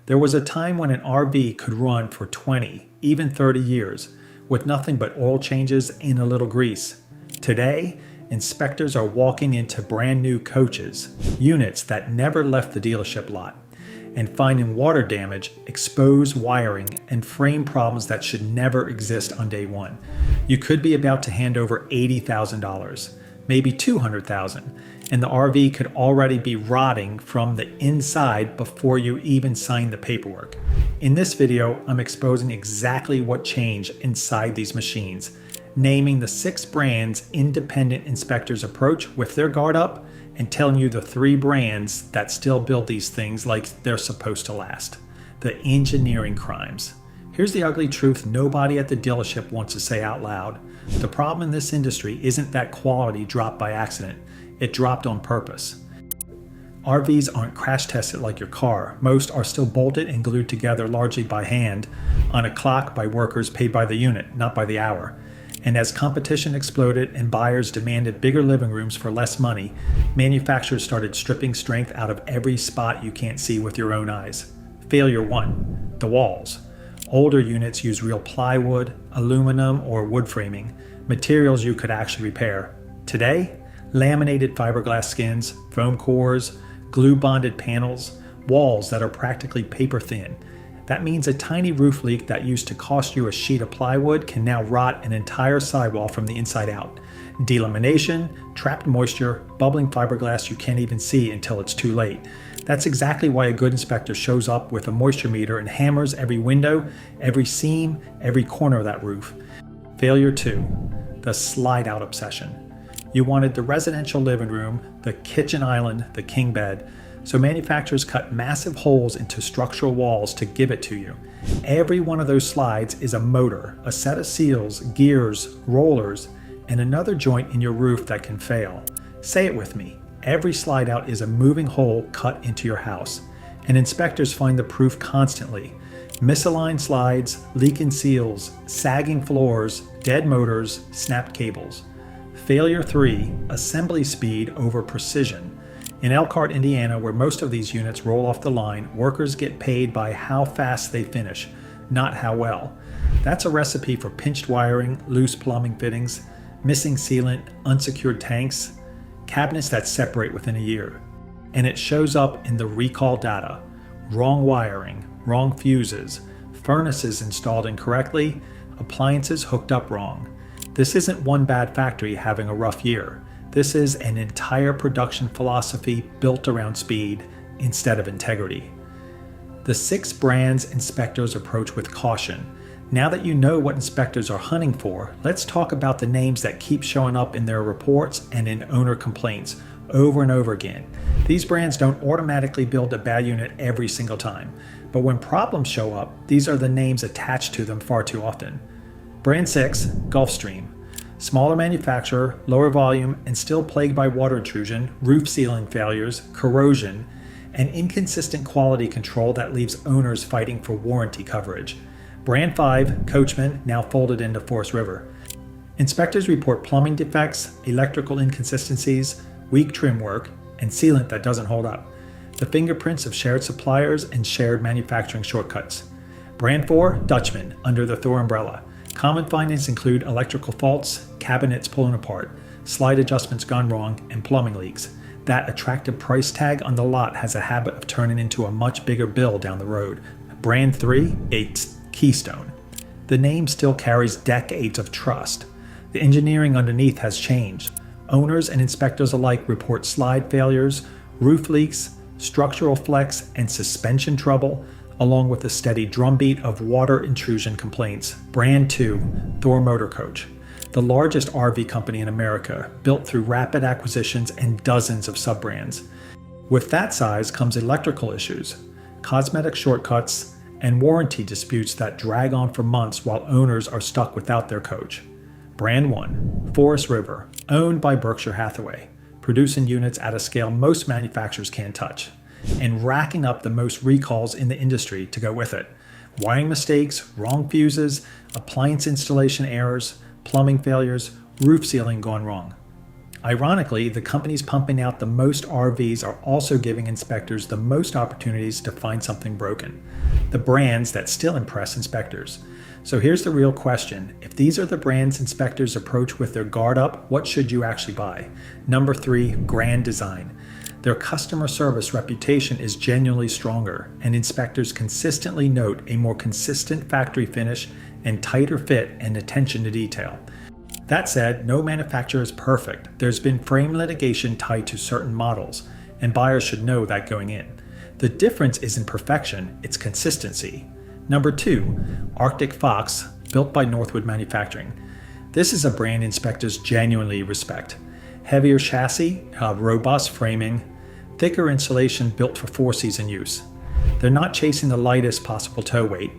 There was a time when an RV could run for 20, even 30 years, with nothing but oil changes and a little grease. Today, inspectors are walking into brand new coaches, units that never left the dealership lot, and finding water damage, exposed wiring, and frame problems that should never exist on day one. You could be about to hand over $80,000, maybe $200,000, and the RV could already be rotting from the inside before you even sign the paperwork. In this video, I'm exposing exactly what changed inside these machines, naming the 6 brands independent inspectors approach with their guard up, and telling you the 3 brands that still build these things like they're supposed to last. The engineering crimes. Here's the ugly truth nobody at the dealership wants to say out loud. The problem in this industry isn't that quality dropped by accident. It dropped on purpose. RVs aren't crash tested like your car. Most are still bolted and glued together largely by hand on a clock by workers paid by the unit, not by the hour. And as competition exploded and buyers demanded bigger living rooms for less money, manufacturers started stripping strength out of every spot you can't see with your own eyes. Failure 1. The walls. Older units use real plywood, aluminum, or wood framing, materials you could actually repair. Today, laminated fiberglass skins, foam cores, glue-bonded panels, walls that are practically paper thin. That means a tiny roof leak that used to cost you a sheet of plywood can now rot an entire sidewall from the inside out. Delamination, trapped moisture, bubbling fiberglass you can't even see until it's too late. That's exactly why a good inspector shows up with a moisture meter and hammers every window, every seam, every corner of that roof. Failure 2. The slide-out obsession. You wanted the residential living room, the kitchen island, the king bed, so manufacturers cut massive holes into structural walls to give it to you. Every one of those slides is a motor, a set of seals, gears, rollers, and another joint in your roof that can fail. Say it with me. Every slide out is a moving hole cut into your house. And inspectors find the proof constantly. Misaligned slides, leaking seals, sagging floors, dead motors, snapped cables. Failure 3. Assembly speed over precision. In Elkhart, Indiana, where most of these units roll off the line, workers get paid by how fast they finish, not how well. That's a recipe for pinched wiring, loose plumbing fittings, missing sealant, unsecured tanks, cabinets that separate within a year. And it shows up in the recall data. Wrong wiring, wrong fuses, furnaces installed incorrectly, appliances hooked up wrong. This isn't one bad factory having a rough year. This is an entire production philosophy built around speed instead of integrity. The 6 brands inspectors approach with caution. Now that you know what inspectors are hunting for, let's talk about the names that keep showing up in their reports and in owner complaints over and over again. These brands don't automatically build a bad unit every single time, but when problems show up, these are the names attached to them far too often. Brand 6, Gulfstream. Smaller manufacturer, lower volume, and still plagued by water intrusion, roof sealing failures, corrosion, and inconsistent quality control that leaves owners fighting for warranty coverage. Brand 5, Coachman, now folded into Forest River. Inspectors report plumbing defects, electrical inconsistencies, weak trim work, and sealant that doesn't hold up. The fingerprints of shared suppliers and shared manufacturing shortcuts. Brand 4, Dutchman, under the Thor umbrella. Common findings include electrical faults, cabinets pulling apart, slide adjustments gone wrong, and plumbing leaks. That attractive price tag on the lot has a habit of turning into a much bigger bill down the road. Brand 3, it's Keystone. The name still carries decades of trust. The engineering underneath has changed. Owners and inspectors alike report slide failures, roof leaks, structural flex, and suspension trouble, along with a steady drumbeat of water intrusion complaints. Brand 2, Thor Motor Coach, the largest RV company in America, built through rapid acquisitions and dozens of sub-brands. With that size comes electrical issues, cosmetic shortcuts, and warranty disputes that drag on for months while owners are stuck without their coach. Brand 1, Forest River, owned by Berkshire Hathaway, producing units at a scale most manufacturers can't touch, and racking up the most recalls in the industry to go with it. Wiring mistakes, wrong fuses, appliance installation errors, plumbing failures, roof sealing gone wrong. Ironically, the companies pumping out the most RVs are also giving inspectors the most opportunities to find something broken. The brands that still impress inspectors. So here's the real question. If these are the brands inspectors approach with their guard up, what should you actually buy? Number 3, grand design. Their customer service reputation is genuinely stronger, and inspectors consistently note a more consistent factory finish and tighter fit and attention to detail. That said, no manufacturer is perfect. There's been frame litigation tied to certain models, and buyers should know that going in. The difference isn't perfection, it's consistency. Number 2, Arctic Fox, built by Northwood Manufacturing. This is a brand inspectors genuinely respect. Heavier chassis, robust framing, thicker insulation built for 4-season use. They're not chasing the lightest possible tow weight.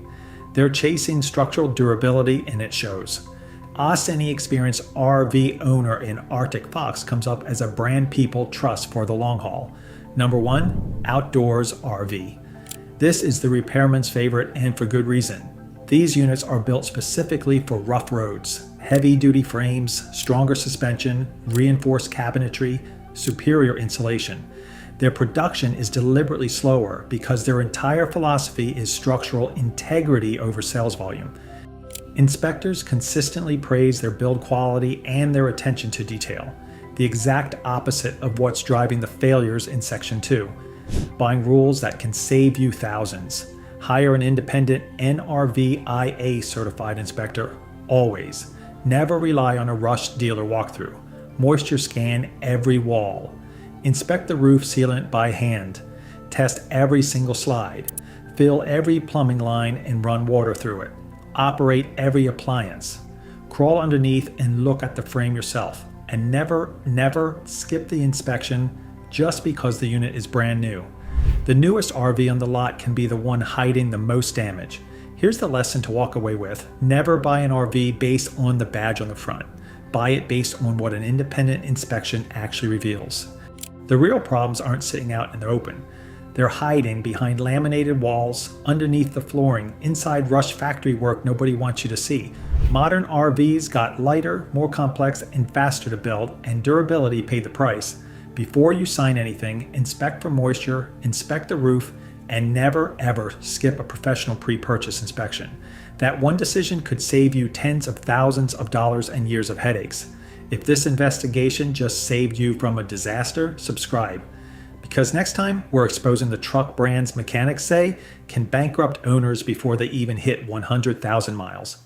They're chasing structural durability, and it shows. Ask any experienced RV owner in Arctic Fox comes up as a brand people trust for the long haul. Number 1, Outdoors RV. This is the repairman's favorite, and for good reason. These units are built specifically for rough roads. Heavy-duty frames, stronger suspension, reinforced cabinetry, superior insulation. Their production is deliberately slower because their entire philosophy is structural integrity over sales volume. Inspectors consistently praise their build quality and their attention to detail, the exact opposite of what's driving the failures in Section 2. Buying rules that can save you thousands. Hire an independent NRVIA certified inspector, always. Never rely on a rushed dealer walkthrough. Moisture scan every wall. Inspect the roof sealant by hand. Test every single slide. Fill every plumbing line and run water through it. Operate every appliance. Crawl underneath and look at the frame yourself. And never skip the inspection just because the unit is brand new. The newest RV on the lot can be the one hiding the most damage. Here's the lesson to walk away with. Never buy an RV based on the badge on the front. Buy it based on what an independent inspection actually reveals. The real problems aren't sitting out in the open. They're hiding behind laminated walls, underneath the flooring, inside rushed factory work nobody wants you to see. Modern RVs got lighter, more complex, and faster to build, and durability paid the price. Before you sign anything, inspect for moisture, inspect the roof, and never ever skip a professional pre-purchase inspection. That one decision could save you tens of thousands of dollars and years of headaches. If this investigation just saved you from a disaster, subscribe. Because next time, we're exposing the truck brands mechanics say can bankrupt owners before they even hit 100,000 miles.